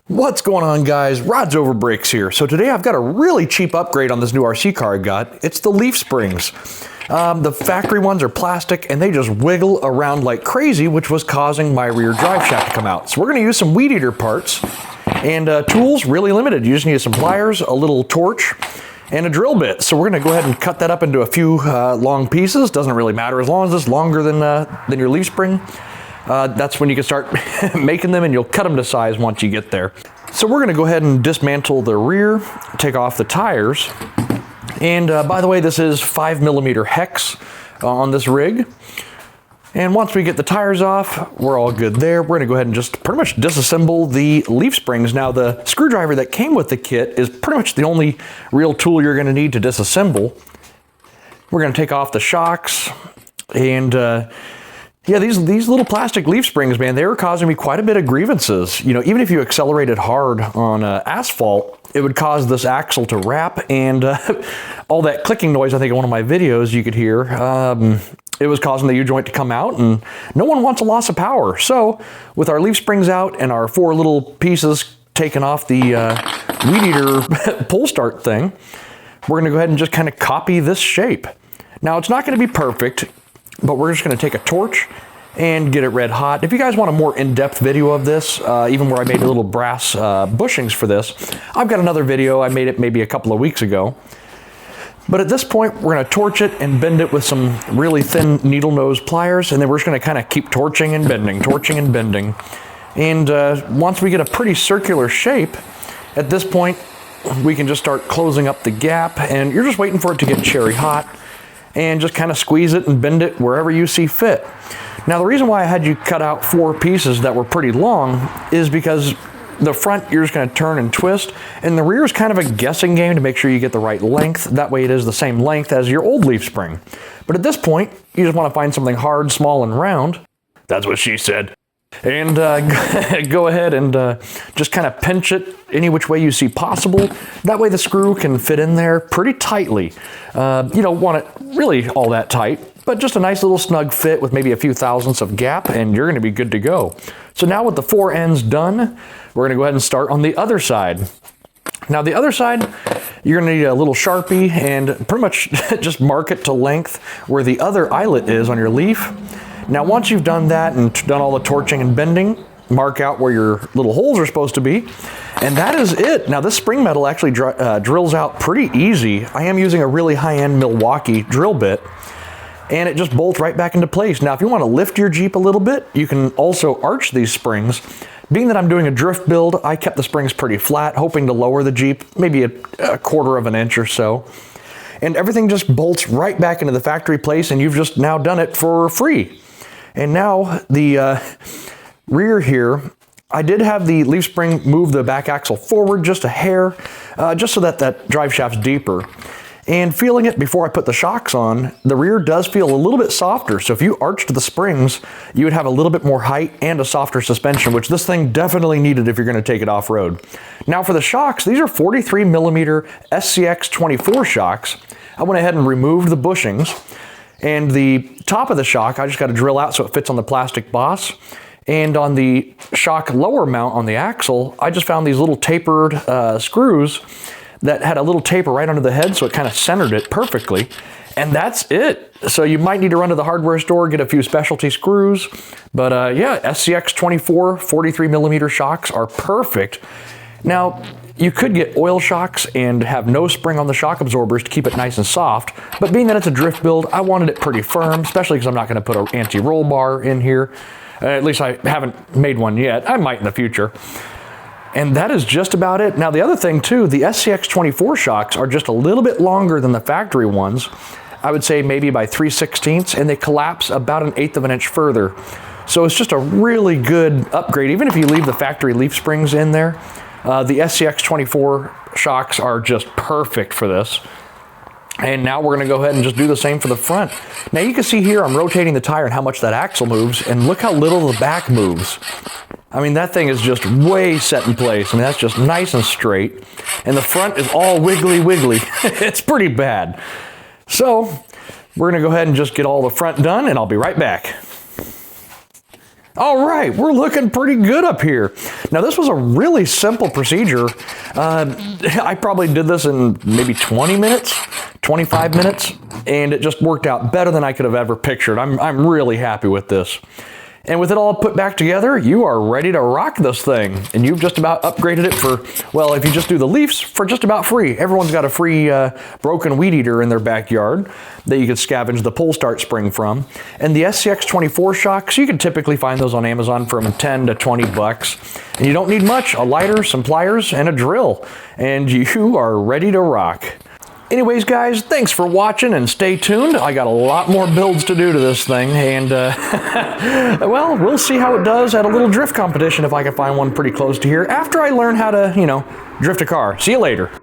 What's going on, guys? Rods Over Brakes here. So today I've got a really cheap upgrade on this new RC car I got. It's the leaf springs. The factory ones are plastic and they just wiggle around like crazy, which was causing my rear drive shaft to come out. So we're going to use some weed eater parts and tools, really limited. You just need some pliers, a little torch, and a drill bit. So we're going to go ahead and cut that up into a few long pieces. Doesn't really matter as long as it's longer than your leaf spring. That's when you can start making them, and you'll cut them to size once you get there. So we're going to go ahead and dismantle the rear, take off the tires. And by the way, this is 5mm hex on this rig. And once we get the tires off, we're all good there. We're going to go ahead and just pretty much disassemble the leaf springs. Now, the screwdriver that came with the kit is pretty much the only real tool you're going to need to disassemble. We're going to take off the shocks and yeah, these little plastic leaf springs, man, they were causing me quite a bit of grievances. You know, even if you accelerated hard on asphalt, it would cause this axle to wrap, and all that clicking noise, I think in one of my videos you could hear, it was causing the U-joint to come out, and no one wants a loss of power. So with our leaf springs out and our 4 little pieces taken off the weed eater pull start thing, we're gonna go ahead and just kind of copy this shape. Now, it's not gonna be perfect, but we're just going to take a torch and get it red hot. If you guys want a more in-depth video of this, even where I made little brass bushings for this, I've got another video. I made it maybe a couple of weeks ago. But at this point, we're going to torch it and bend it with some really thin needle nose pliers, and then we're just going to kind of keep torching and bending, torching and bending. And once we get a pretty circular shape, at this point, we can just start closing up the gap, and you're just waiting for it to get cherry hot, and just kind of squeeze it and bend it wherever you see fit. Now, the reason why I had you cut out 4 pieces that were pretty long is because the front you're just going to turn and twist, and the rear is kind of a guessing game to make sure you get the right length. That way it is the same length as your old leaf spring. But at this point, you just want to find something hard, small, and round. That's what she said. And go ahead and just kind of pinch it any which way you see possible. That way the screw can fit in there pretty tightly. You don't want it really all that tight, but just a nice little snug fit with maybe a few thousandths of gap, and you're going to be good to go. So now with the 4 ends done, we're going to go ahead and start on the other side. Now, the other side, you're going to need a little Sharpie and pretty much just mark it to length where the other eyelet is on your leaf. Now, once you've done that and done all the torching and bending, mark out where your little holes are supposed to be, and that is it. Now, this spring metal actually drills out pretty easy. I am using a really high-end Milwaukee drill bit, and it just bolts right back into place. Now, if you want to lift your Jeep a little bit, you can also arch these springs. Being that I'm doing a drift build, I kept the springs pretty flat, hoping to lower the Jeep maybe a 1/4 of an inch or so. And everything just bolts right back into the factory place, and you've just now done it for free. And now the rear here, I did have the leaf spring move the back axle forward just a hair, just so that drive shaft's deeper. And feeling it before I put the shocks on, the rear does feel a little bit softer. So if you arched the springs, you would have a little bit more height and a softer suspension, which this thing definitely needed if you're going to take it off-road. Now for the shocks, these are 43mm SCX 24 shocks. I went ahead and removed the bushings. And the top of the shock, I just got to drill out so it fits on the plastic boss. And on the shock lower mount on the axle, I just found these little tapered screws that had a little taper right under the head, so it kind of centered it perfectly. And that's it. So you might need to run to the hardware store, get a few specialty screws. But yeah, SCX 24 43mm shocks are perfect. Now, you could get oil shocks and have no spring on the shock absorbers to keep it nice and soft, but being that it's a drift build, I wanted it pretty firm, especially because I'm not going to put an anti-roll bar in here. At least I haven't made one yet. I might in the future. And that is just about it. Now, the other thing too, the SCX 24 shocks are just a little bit longer than the factory ones. I would say maybe by 3/16, and they collapse about 1/8 of an inch further. So it's just a really good upgrade, even if you leave the factory leaf springs in there. The SCX 24 shocks are just perfect for this. And now we're going to go ahead and just do the same for the front. Now you can see here I'm rotating the tire and how much that axle moves, and look how little the back moves. I mean, that thing is just way set in place. I mean, that's just nice and straight. And the front is all wiggly wiggly. It's pretty bad. So we're going to go ahead and just get all the front done, and I'll be right back. All right, we're looking pretty good up here. Now this was a really simple procedure. I probably did this in maybe 20 minutes, 25 minutes, and it just worked out better than I could have ever pictured. I'm really happy with this. And with it all put back together, you are ready to rock this thing. And you've just about upgraded it for, well, if you just do the leaves, for just about free. Everyone's got a free broken weed eater in their backyard that you could scavenge the pull start spring from. And the SCX24 shocks, you can typically find those on Amazon from 10 to 20 bucks. And you don't need much, a lighter, some pliers, and a drill. And you are ready to rock. Anyways, guys, thanks for watching and stay tuned. I got a lot more builds to do to this thing, and well, we'll see how it does at a little drift competition if I can find one pretty close to here after I learn how to, drift a car. See you later.